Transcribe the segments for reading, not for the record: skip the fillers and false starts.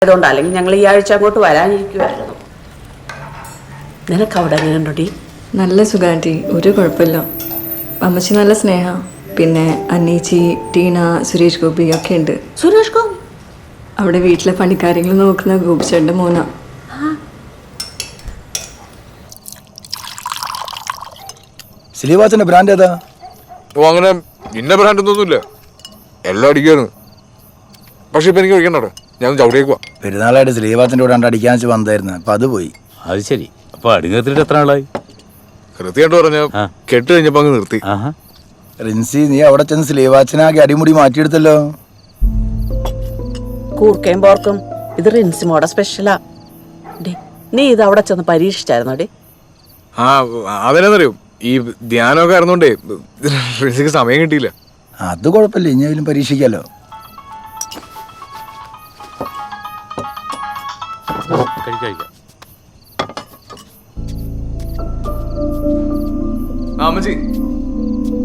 അതുകൊണ്ട് അല്ലെങ്കിൽ ഞങ്ങൾ ഈ ആഴ്ച അങ്ങോട്ട് വരാനിരിക്കുമായിരുന്നു. നിനക്ക് അവിടെ എങ്ങനെയുണ്ടോടി? നല്ല സുഖാൻറ്റി, ഒരു കുഴപ്പമില്ല. അമ്മച്ചി നല്ല സ്നേഹ. പിന്നെ അന്നീച്ചി, ടീന, സുരേഷ് ഗോപി ഒക്കെ ഉണ്ട്. സുരേഷ് ഗോപി അവിടെ വീട്ടിലെ പണിക്കാര്യങ്ങൾ നോക്കുന്ന ഗോപിച്ചേട്ടൻ്റെ മോനാ. സ്ലീവാച്ചിന്റെ ബ്രാൻഡ് ഏതാ? ഓ, അങ്ങനെ ഇന്ന ബ്രാൻഡ് ഒന്നുമില്ല, എല്ലാം അടിക്കാണ്. പക്ഷെ ഇപ്പൊ എനിക്ക് ഒഴിക്കണ്ടോ, ഞാൻ ചവിടിയേക്കുവാ. പെരുന്നാളായിട്ട് സ്ലീവാച്ചിന്റെ കൂടെ അടിക്കാൻ വെച്ച് വന്നായിരുന്നു, അപ്പൊ അത് പോയി. അത് ശരി. അപ്പൊ അടിങ്ങത്തിട്ട് എത്ര ആളായി? കൃത്യമായിട്ട് പറഞ്ഞ കെട്ട് കഴിഞ്ഞപ്പോ അങ്ങ് നിർത്തി. റിൻസി, നീ അവിടെ ചെന്ന് സ്ലീവാച്ചിനാക്കി അടിമുടി മാറ്റിയെടുത്തല്ലോ. കൂർക്കയും പോർക്കും ഇത് റിൻസിമോടെ സ്പെഷ്യലാ. നീ ഇത് അവിടെ ചെന്ന് പരീക്ഷിച്ചായിരുന്നോ ഡി? ആ, അതെന്നറിയോ, ഈ ധ്യാനമൊക്കെ ആയിരുന്നോണ്ടേ റിൻസിക്ക് സമയം കിട്ടിയില്ല. അത് കുഴപ്പമില്ല, ഇനിയെങ്കിലും പരീക്ഷിക്കാലോ. കഴിക്കാം. അമ്മച്ചി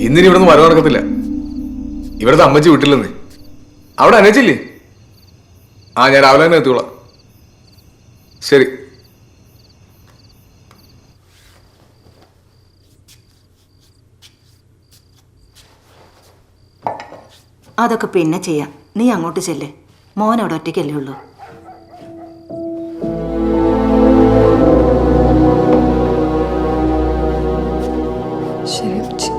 ഇന്നിനി ഇവിടെ നിന്ന് വരവ് നടക്കത്തില്ല. ഇവിടുത്തെ അമ്മച്ചി വിട്ടില്ലെന്ന്. അവിടെ അനച്ചില്ലേ? ആ, ഞാൻ രാവിലെ തന്നെ എത്തിക്കോളാം. ശരി. അതൊക്കെ പിന്നെ ചെയ്യാം. നീ അങ്ങോട്ട് ചെല്ലേ. മോൻ അവിടെ ഒറ്റയ്ക്കല്ലേ ഉള്ളൂ. ശരി അമ്മച്ചി.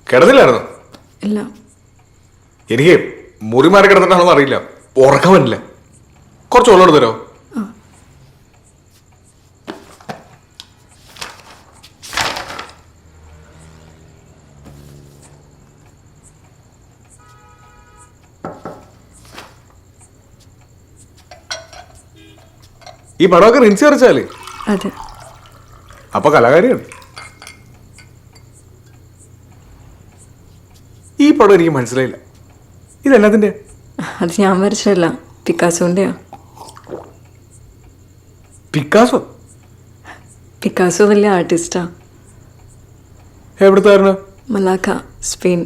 കിടന്നില്ലായിരുന്നു? ഇല്ല. എനിക്ക് മുറി മാറി കിടന്നിട്ടാണെന്ന് അറിയില്ല, ഉറക്കം പറ്റില്ല. കുറച്ച് വെള്ളം എടുത്തരോ? ഈ പടമൊക്കെ റിൻസി വരച്ചാലേ? അതെ. അപ്പൊ കലാകാരിയാണ്. ഈ പടം എനിക്ക് മനസ്സിലായില്ല, ഇതെല്ലാത്തിന്റെ? അത് ഞാൻ വരച്ചല്ല, പിക്കാസോൻ്റെയാ. പിക്കാസോ? പിക്കാസോ വലിയ ആർട്ടിസ്റ്റാ. എവിടുത്തായിരുന്നു? മലാക്ക, സ്പെയിൻ.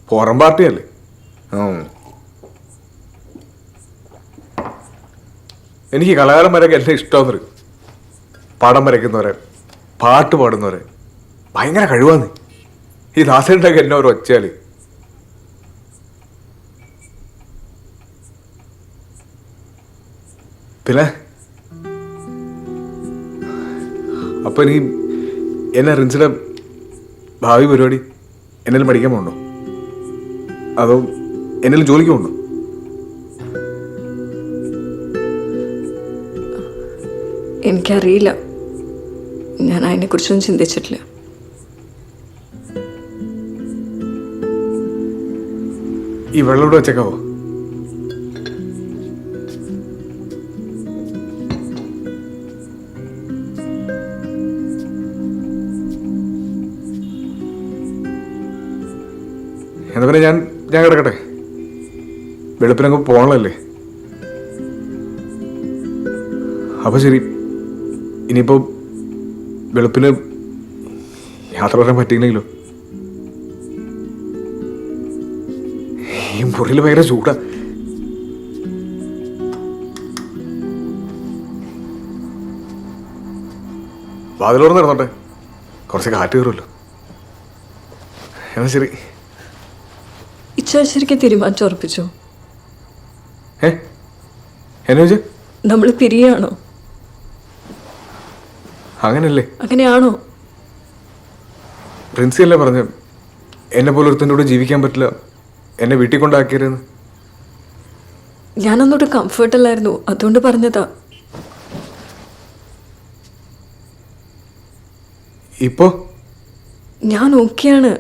ഫോറൻ പാർട്ടിയല്ലേ? എനിക്ക് കലാകാരന്മാരൊക്കെ എല്ലാം ഇഷ്ടമെന്നൊരു. പടം വരയ്ക്കുന്നവരെ, പാട്ട് പാടുന്നവരെ ഭയങ്കര കഴിവാന്ന്. ഈ ദാസേട്ടൊക്കെ എന്നെ ഒരു ഒച്ചയാല്. പിന്നെ അപ്പൊ നീ എന്നെ റിൻസിയുടെ ഭാവി പരിപാടി എന്നെങ്കിലും പഠിക്കാൻ പോകണ്ടോ, അതോ എന്നെങ്കിലും ജോലിക്ക് പോകണ്ടോ? എനിക്കറിയില്ല, ഞാൻ അതിനെക്കുറിച്ചൊന്നും ചിന്തിച്ചിട്ടില്ല. ഈ വെള്ളം ഇവിടെ വെച്ചേക്കാവോ? എന്നാ പിന്നെ ഞാൻ കിടക്കട്ടെ, വെളുപ്പിനങ്ങ് പോകണല്ലേ. അപ്പൊ ശരി. ഇനിയിപ്പോ വെളുപ്പിന് യാത്ര പറയാൻ പറ്റിയില്ലെങ്കിലോ? ഈ മുറിയിൽ ഭയങ്കര ചൂടാ. വാതിലോർന്ന് കിടന്നോട്ടെ, കുറച്ച് കാറ്റ് കയറുമല്ലോ. എന്നാ ശരി. ശരിക്കും തീരുമാനിച്ച് ഉറപ്പിച്ചോ? എന്നെ വെച്ച് നമ്മൾ പിരിയാണോ? അങ്ങനല്ലേ? അങ്ങനെയാണോ? പ്രിൻസി അല്ലേ പറഞ്ഞ എന്നെ പോലെ ഒരുത്തൻ്റെ കൂടെ ജീവിക്കാൻ പറ്റില്ല, എന്നെ വീട്ടിൽ കൊണ്ടാക്കിയതെന്ന്. ഞാനൊന്നോട്ട് കംഫർട്ടല്ലായിരുന്നു, അതുകൊണ്ട് പറഞ്ഞതാ. ഇപ്പോ ഞാൻ ഓക്കെയാണ്.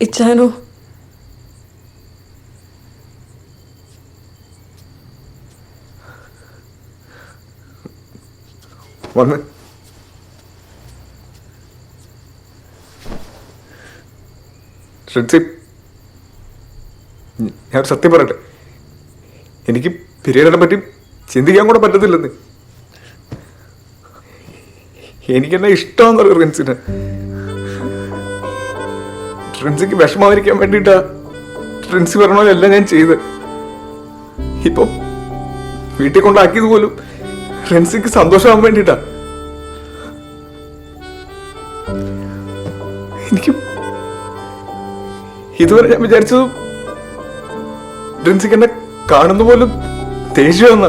ഇച്ചാനോ? വന്ന് റിൻസി, ഞാൻ ഒരു സത്യം പറയട്ടെ, എനിക്ക് പിരീഡിനെ പറ്റി ചിന്തിക്കാൻ കൂടെ പറ്റത്തില്ലെന്ന്. എനിക്കെന്നെ ഇഷ്ടമാണെന്ന് പറയും റിൻസിന്. റിൻസിക്ക് വിഷമാതിരിക്കാൻ വേണ്ടിയിട്ടാ റിൻസി പറഞ്ഞ ഞാൻ ചെയ്ത്. ഇപ്പൊ വീട്ടിൽ കൊണ്ടാക്കിയത് പോലും റിൻസിക്ക് സന്തോഷമാകാൻ വേണ്ടിയിട്ടാ. എനിക്ക് ഇതുവരെ ഞാൻ വിചാരിച്ചത് റിൻസിക്ക് എന്നെ കാണുന്ന പോലും ദേഷ്യമെന്ന.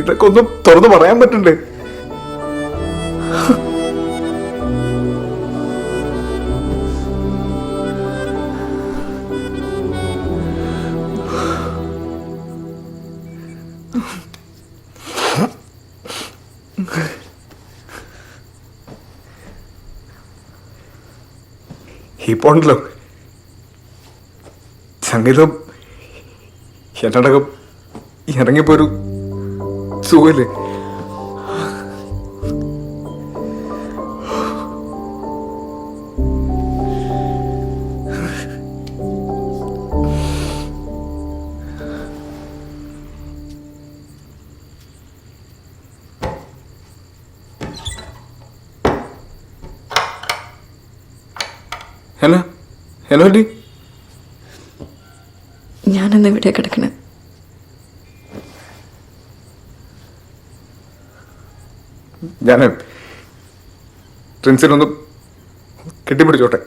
ഇതൊക്കെ ഒന്നും തുറന്നു പറയാൻ പറ്റണ്ടേ? ഇപ്പൊ ഉണ്ടല്ലോ സംഗീതം എന്നടക്കം ഇറങ്ങിപ്പോരു സുഖല്ലേ. ഹലോ ഹലോ ഡി, ഞാനെന്ന് എവിടെയാ കിടക്കണേ? ഞാൻ പ്രിൻസിനൊന്ന് കെട്ടിപ്പിടിച്ചോട്ടെ.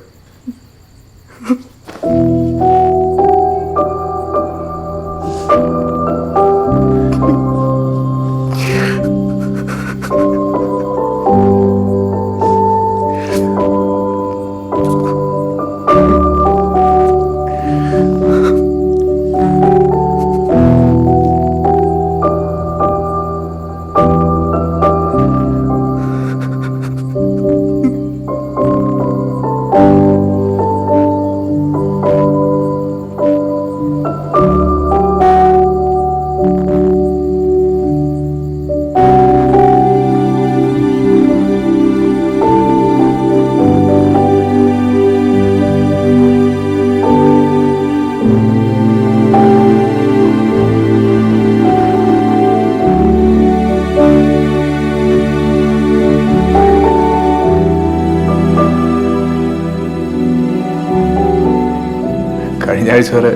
കഴിഞ്ഞ ആഴ്ച വരെ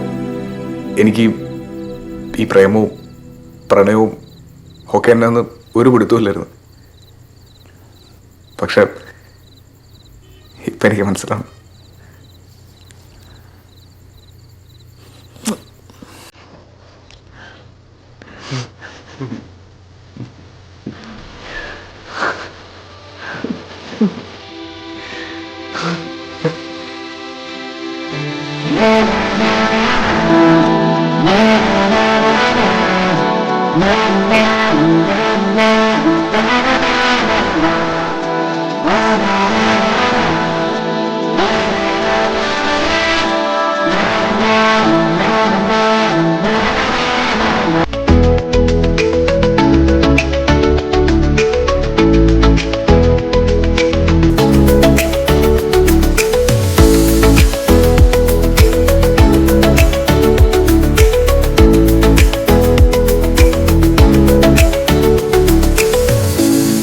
എനിക്ക് ഈ പ്രേമവും പ്രണയവും ഒക്കെ എന്നാന്ന് ഒരു പിടുത്തമില്ലായിരുന്നു. പക്ഷെ ഇപ്പം എനിക്ക് മനസ്സിലാവും.